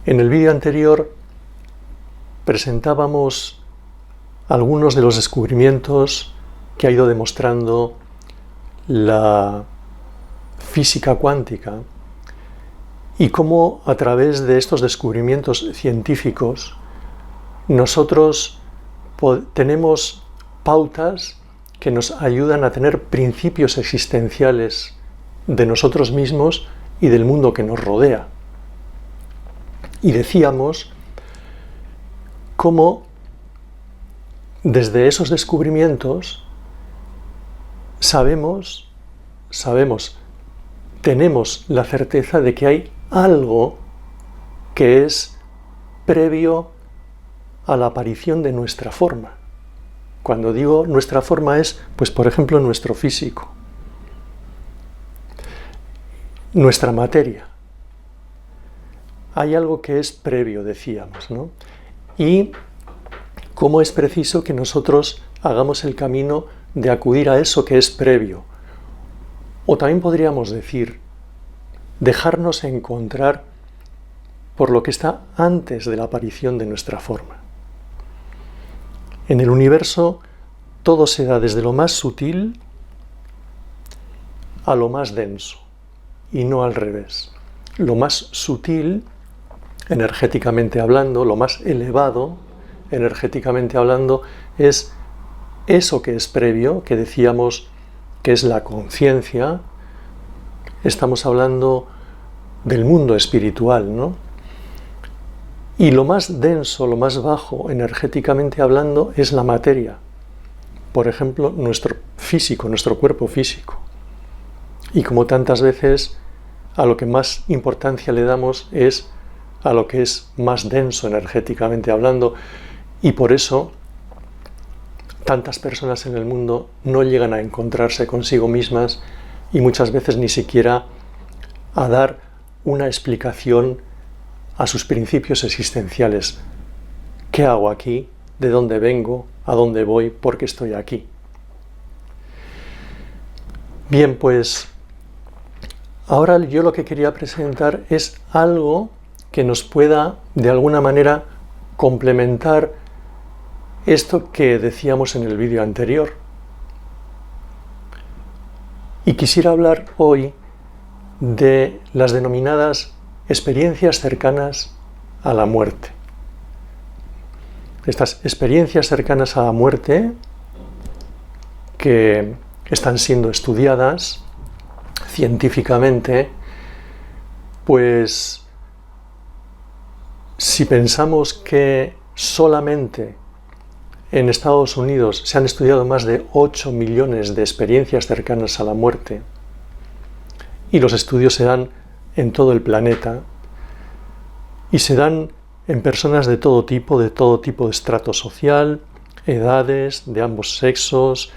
En el vídeo anterior presentábamos algunos de los descubrimientos que ha ido demostrando la física cuántica y cómo a través de estos descubrimientos científicos nosotros tenemos pautas que nos ayudan a tener principios existenciales de nosotros mismos y del mundo que nos rodea. Y decíamos cómo desde esos descubrimientos tenemos la certeza de que hay algo que es previo a la aparición de nuestra forma. Cuando digo nuestra forma es, pues por ejemplo, nuestro físico, nuestra materia. Hay algo que es previo, decíamos, ¿no? Y cómo es preciso que nosotros hagamos el camino de acudir a eso que es previo. O también podríamos decir, dejarnos encontrar por lo que está antes de la aparición de nuestra forma. En el universo todo se da desde lo más sutil a lo más denso, y no al revés. Lo más sutil, energéticamente hablando, lo más elevado, energéticamente hablando, es eso que es previo, que decíamos que es la conciencia. Estamos hablando del mundo espiritual, ¿no? Y lo más denso, lo más bajo, energéticamente hablando, es la materia. Por ejemplo, nuestro físico, nuestro cuerpo físico. Y como tantas veces, a lo que más importancia le damos es a lo que es más denso energéticamente hablando, y por eso tantas personas en el mundo no llegan a encontrarse consigo mismas y muchas veces ni siquiera a dar una explicación a sus principios existenciales. ¿Qué hago aquí? ¿De dónde vengo? ¿A dónde voy? ¿Por qué estoy aquí? Bien, pues ahora yo lo que quería presentar es algo que nos pueda de alguna manera complementar esto que decíamos en el vídeo anterior. Y quisiera hablar hoy de las denominadas experiencias cercanas a la muerte. Estas experiencias cercanas a la muerte que están siendo estudiadas científicamente, pues si pensamos que solamente en Estados Unidos se han estudiado más de 8 millones de experiencias cercanas a la muerte y los estudios se dan en todo el planeta y se dan en personas de todo tipo de estrato social, edades, de ambos sexos,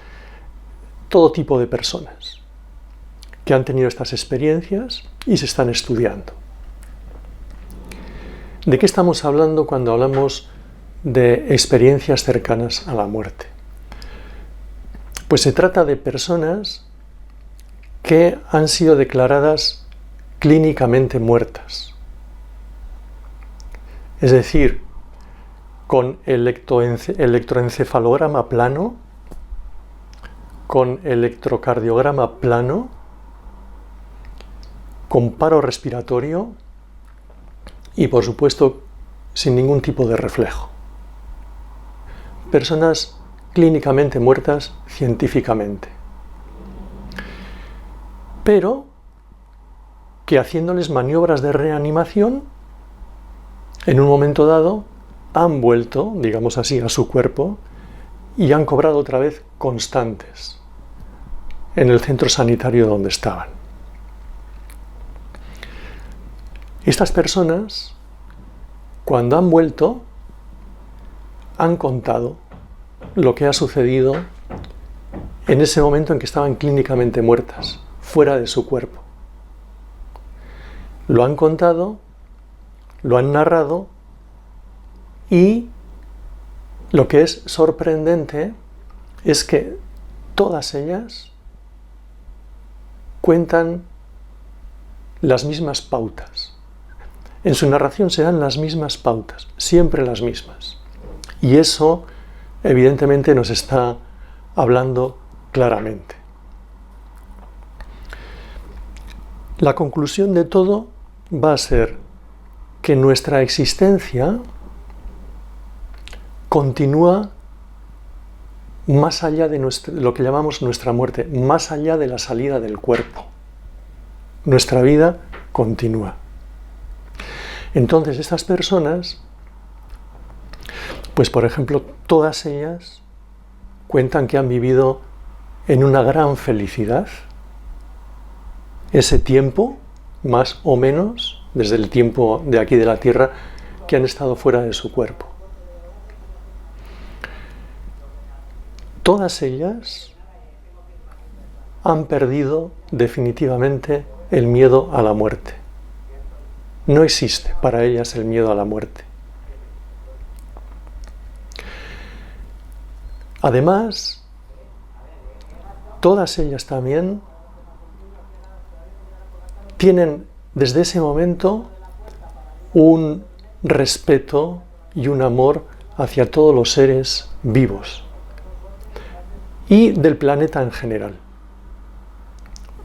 todo tipo de personas que han tenido estas experiencias y se están estudiando. ¿De qué estamos hablando cuando hablamos de experiencias cercanas a la muerte? Pues se trata de personas que han sido declaradas clínicamente muertas. Es decir, con electroencefalograma plano, con electrocardiograma plano, con paro respiratorio y, por supuesto, sin ningún tipo de reflejo. Personas clínicamente muertas científicamente. Pero que haciéndoles maniobras de reanimación, en un momento dado, han vuelto, digamos así, a su cuerpo y han cobrado otra vez constantes en el centro sanitario donde estaban. Estas personas, cuando han vuelto, han contado lo que ha sucedido en ese momento en que estaban clínicamente muertas, fuera de su cuerpo. Lo han contado, lo han narrado y lo que es sorprendente es que todas ellas cuentan las mismas pautas. En su narración se dan las mismas pautas, siempre las mismas. Y eso, evidentemente, nos está hablando claramente. La conclusión de todo va a ser que nuestra existencia continúa más allá de lo que llamamos nuestra muerte, más allá de la salida del cuerpo. Nuestra vida continúa. Entonces, estas personas, pues por ejemplo, todas ellas cuentan que han vivido en una gran felicidad ese tiempo, más o menos, desde el tiempo de aquí de la Tierra, que han estado fuera de su cuerpo. Todas ellas han perdido definitivamente el miedo a la muerte. No existe para ellas el miedo a la muerte. Además, todas ellas también tienen desde ese momento un respeto y un amor hacia todos los seres vivos y del planeta en general.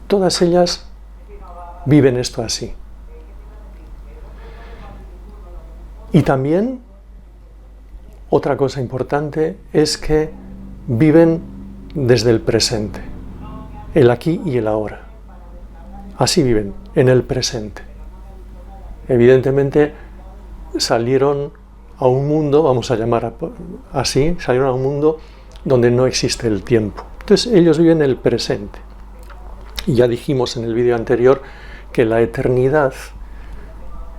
Todas ellas viven esto así. Y también, otra cosa importante es que viven desde el presente, el aquí y el ahora. Así viven, en el presente. Evidentemente salieron a un mundo, vamos a llamar así, salieron a un mundo donde no existe el tiempo. Entonces ellos viven el presente. Y ya dijimos en el vídeo anterior que la eternidad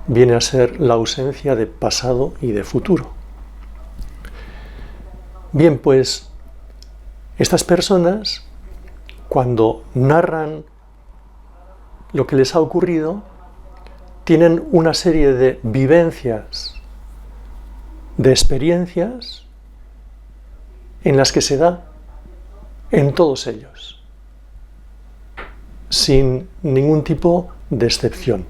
viene a ser la ausencia de pasado y de futuro. Bien, pues estas personas, cuando narran lo que les ha ocurrido, tienen una serie de vivencias, de experiencias, en las que se da en todos ellos, sin ningún tipo de excepción.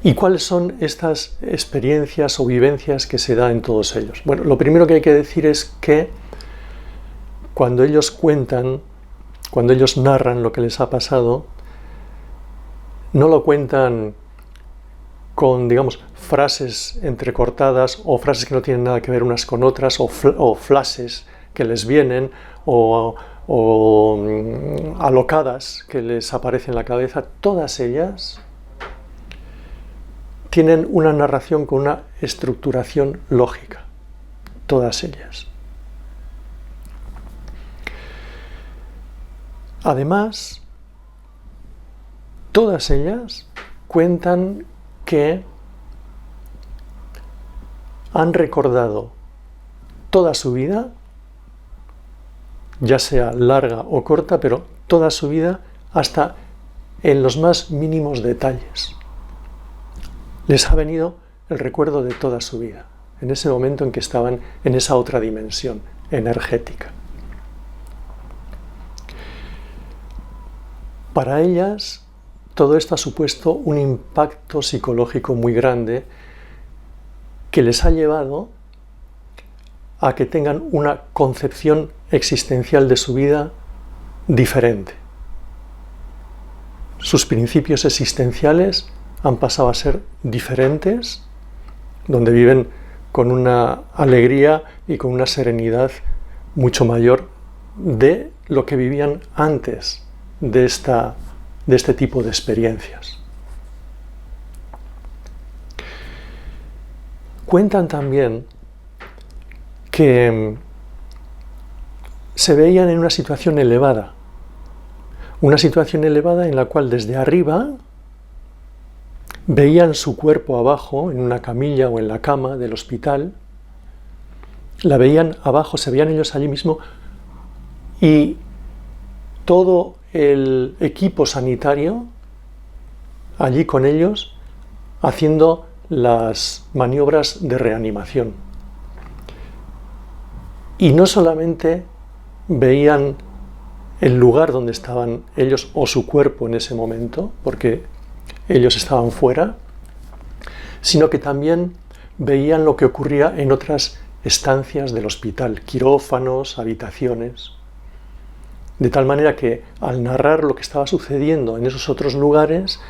¿Y cuáles son estas experiencias o vivencias que se da en todos ellos? Bueno, lo primero que hay que decir es que cuando ellos cuentan, cuando ellos narran lo que les ha pasado, no lo cuentan con, digamos, frases entrecortadas o frases que no tienen nada que ver unas con otras o flashes que les vienen o alocadas que les aparecen en la cabeza. Todas ellas tienen una narración con una estructuración lógica. Todas ellas. Además, todas ellas cuentan que han recordado toda su vida, ya sea larga o corta, pero toda su vida hasta en los más mínimos detalles. Les ha venido el recuerdo de toda su vida, en ese momento en que estaban en esa otra dimensión energética. Para ellas, todo esto ha supuesto un impacto psicológico muy grande que les ha llevado a que tengan una concepción existencial de su vida diferente. Sus principios existenciales han pasado a ser diferentes, donde viven con una alegría y con una serenidad mucho mayor de lo que vivían antes de este tipo de experiencias. Cuentan también que se veían en una situación elevada en la cual desde arriba veían su cuerpo abajo, en una camilla o en la cama del hospital, la veían abajo, se veían ellos allí mismo, y todo el equipo sanitario allí con ellos haciendo las maniobras de reanimación. Y no solamente veían el lugar donde estaban ellos o su cuerpo en ese momento, porque ellos estaban fuera, sino que también veían lo que ocurría en otras estancias del hospital, quirófanos, habitaciones. De tal manera que al narrar lo que estaba sucediendo en esos otros lugares,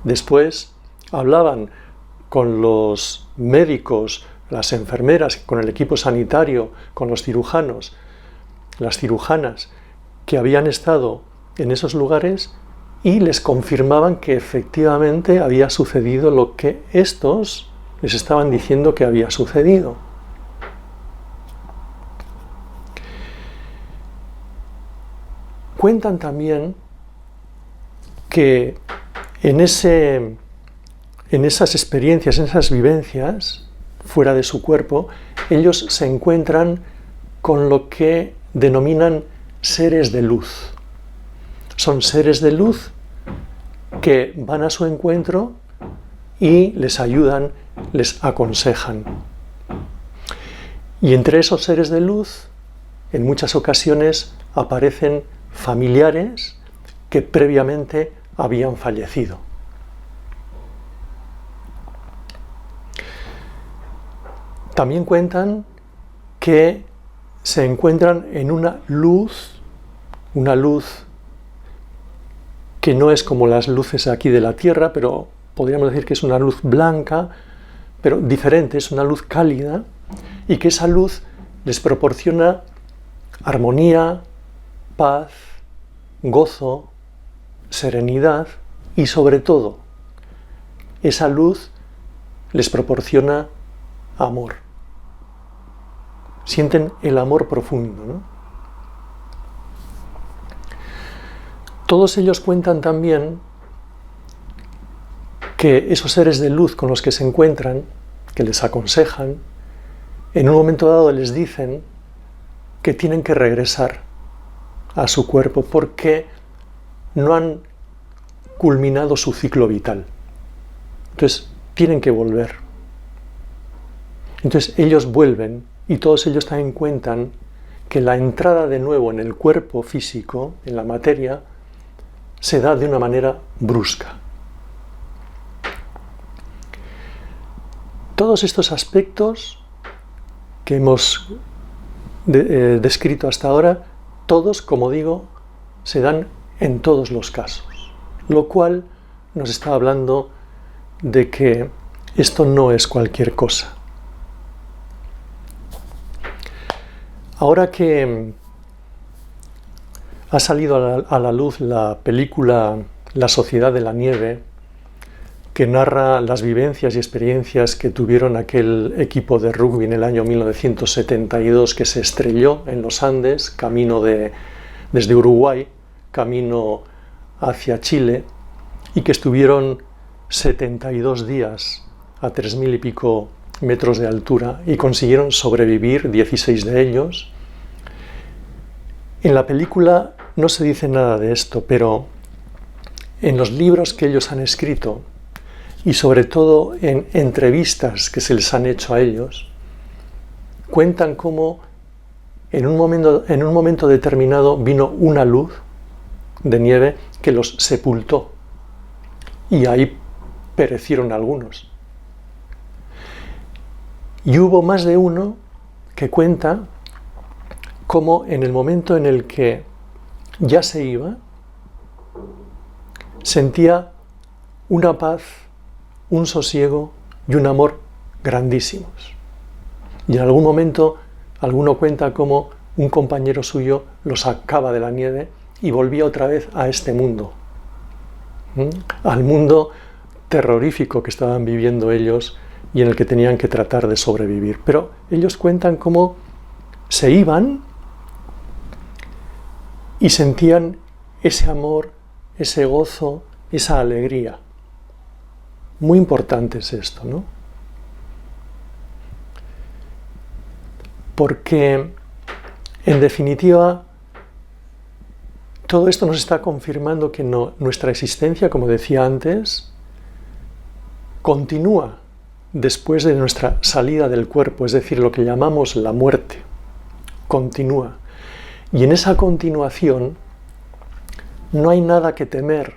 después hablaban con los médicos, las enfermeras, con el equipo sanitario, con los cirujanos, las cirujanas que habían estado en esos lugares y les confirmaban que efectivamente había sucedido lo que estos les estaban diciendo que había sucedido. Cuentan también que en esas experiencias, en esas vivencias, fuera de su cuerpo, ellos se encuentran con lo que denominan seres de luz. Son seres de luz que van a su encuentro y les ayudan, les aconsejan. Y entre esos seres de luz, en muchas ocasiones aparecen familiares que previamente habían fallecido. También cuentan que se encuentran en una luz que no es como las luces aquí de la Tierra, pero podríamos decir que es una luz blanca, pero diferente, es una luz cálida, y que esa luz les proporciona armonía, paz, gozo, serenidad y sobre todo, esa luz les proporciona amor. Sienten el amor profundo, ¿no? Todos ellos cuentan también que esos seres de luz con los que se encuentran, que les aconsejan, en un momento dado les dicen que tienen que regresar a su cuerpo porque no han culminado su ciclo vital. Entonces, tienen que volver. Entonces, ellos vuelven y todos ellos también cuentan que la entrada de nuevo en el cuerpo físico, en la materia, se da de una manera brusca. Todos estos aspectos que hemos descrito hasta ahora, todos, como digo, se dan en todos los casos, lo cual nos está hablando de que esto no es cualquier cosa. Ahora que ha salido a la luz la película La Sociedad de la Nieve, que narra las vivencias y experiencias que tuvieron aquel equipo de rugby en el año 1972 que se estrelló en los Andes, desde Uruguay, camino hacia Chile, y que estuvieron 72 días a 3.000 y pico metros de altura y consiguieron sobrevivir 16 de ellos. En la película no se dice nada de esto, pero en los libros que ellos han escrito y sobre todo en entrevistas que se les han hecho a ellos, cuentan cómo en un momento determinado vino una luz de nieve que los sepultó y ahí perecieron algunos. Y hubo más de uno que cuenta cómo en el momento en el que ya se iba, sentía una paz, un sosiego y un amor grandísimos. Y en algún momento, alguno cuenta cómo un compañero suyo lo sacaba de la nieve y volvía otra vez a este mundo, al mundo terrorífico que estaban viviendo ellos y en el que tenían que tratar de sobrevivir. Pero ellos cuentan cómo se iban y sentían ese amor, ese gozo, esa alegría. Muy importante es esto, ¿no? Porque, en definitiva, todo esto nos está confirmando que nuestra existencia, como decía antes, continúa después de nuestra salida del cuerpo, es decir, lo que llamamos la muerte. Continúa. Y en esa continuación no hay nada que temer,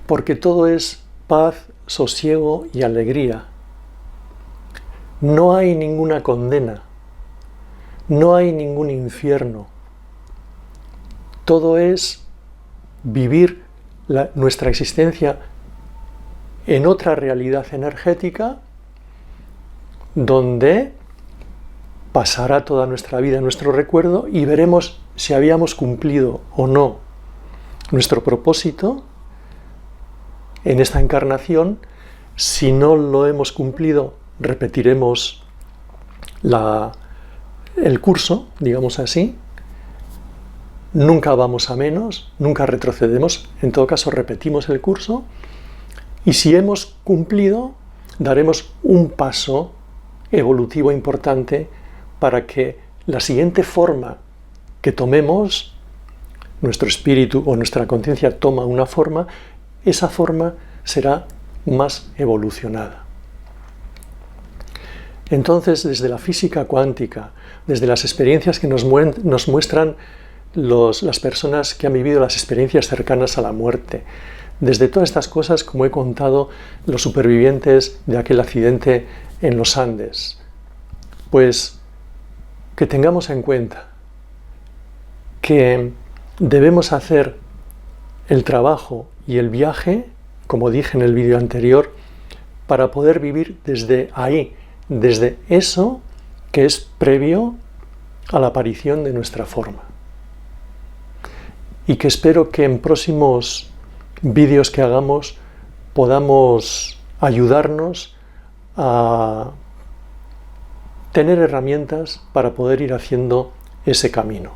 porque todo es paz, sosiego y alegría. No hay ninguna condena, no hay ningún infierno. Todo es vivir nuestra existencia en otra realidad energética donde pasará toda nuestra vida en nuestro recuerdo y veremos si habíamos cumplido o no nuestro propósito en esta encarnación. Si no lo hemos cumplido, repetiremos el curso, digamos así. Nunca vamos a menos, nunca retrocedemos, en todo caso repetimos el curso, y si hemos cumplido, daremos un paso evolutivo importante para que la siguiente forma que tomemos, nuestro espíritu o nuestra conciencia toma una forma, esa forma será más evolucionada. Entonces, desde la física cuántica, desde las experiencias que nos muestran las personas que han vivido las experiencias cercanas a la muerte, desde todas estas cosas, como he contado, los supervivientes de aquel accidente en los Andes, pues que tengamos en cuenta que debemos hacer el trabajo y el viaje, como dije en el vídeo anterior, para poder vivir desde ahí, desde eso que es previo a la aparición de nuestra forma. Y que espero que en próximos vídeos que hagamos podamos ayudarnos a tener herramientas para poder ir haciendo ese camino.